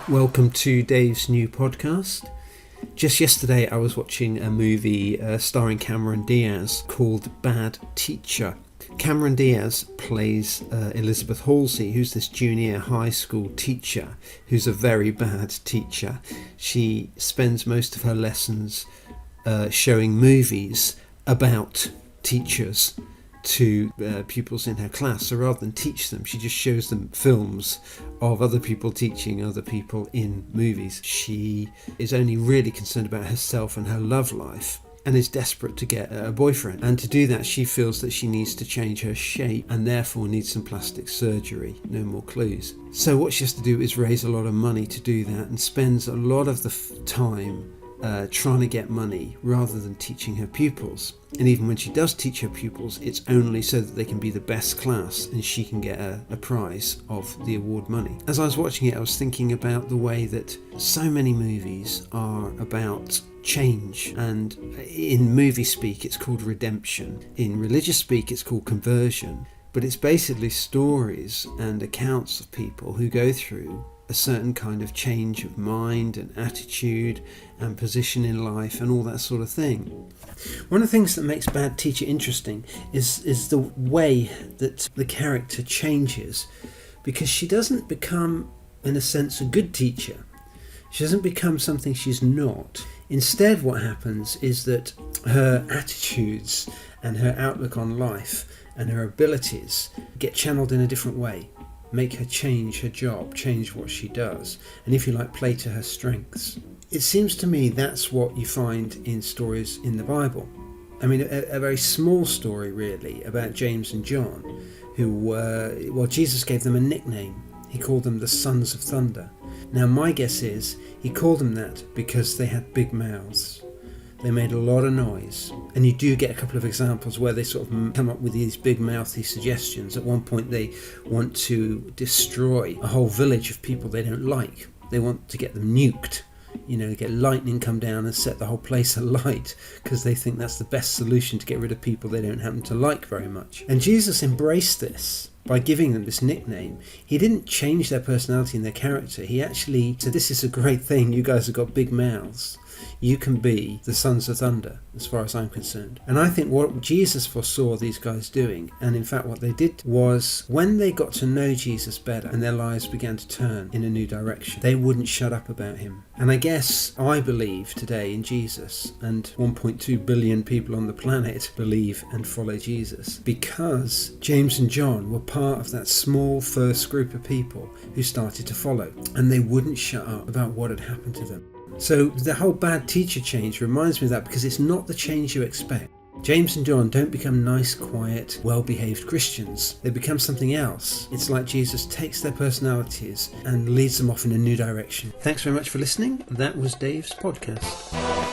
Welcome to Dave's new podcast. Just yesterday I was watching a movie starring Cameron Diaz called Bad Teacher. Cameron Diaz plays Elizabeth Halsey, who's this junior high school teacher who's a very bad teacher. She spends most of her lessons showing movies about teachers to pupils in her class. So rather than teach them, she just shows them films of other people teaching other people in movies. She is only really concerned about herself and her love life and is desperate to get a boyfriend. And to do that, she feels that she needs to change her shape and therefore needs some plastic surgery. No more clues. So what she has to do is raise a lot of money to do that, and spends a lot of the time trying to get money rather than teaching her pupils. And even when she does teach her pupils, it's only so that they can be the best class and she can get a prize of the award money. As I was watching it, I was thinking about the way that so many movies are about change, and in movie speak it's called redemption, in religious speak it's called conversion, but it's basically stories and accounts of people who go through a certain kind of change of mind and attitude and position in life and all that sort of thing. One of the things that makes Bad Teacher interesting is the way that the character changes, because she doesn't become, in a sense, a good teacher. She doesn't become something she's not. Instead, what happens is that her attitudes and her outlook on life and her abilities get channeled in a different way, make her change her job, change what she does, and if you like, play to her strengths. It seems to me that's what you find in stories in the Bible. I mean, a very small story really about James and John, who Jesus gave them a nickname. He called them the Sons of Thunder. Now my guess is he called them that because they had big mouths. They made a lot of noise, and you do get a couple of examples where they sort of come up with these big mouthy suggestions. At one point they want to destroy a whole village of people they don't like. They want to get them nuked, get lightning come down and set the whole place alight, because they think that's the best solution to get rid of people they don't happen to like very much. And Jesus embraced this by giving them this nickname. He didn't change their personality and their character. He actually said, this is a great thing, you guys have got big mouths. You can be the Sons of Thunder, as far as I'm concerned. And I think what Jesus foresaw these guys doing, and in fact what they did, was when they got to know Jesus better and their lives began to turn in a new direction, they wouldn't shut up about him. And I believe today in Jesus, and 1.2 billion people on the planet believe and follow Jesus, because James and John were part of that small first group of people who started to follow, and they wouldn't shut up about what had happened to them. So the whole Bad Teacher change reminds me of that, because it's not the change you expect. James and John don't become nice, quiet, well-behaved Christians. They become something else. It's like Jesus takes their personalities and leads them off in a new direction. Thanks very much for listening. That was Dave's podcast.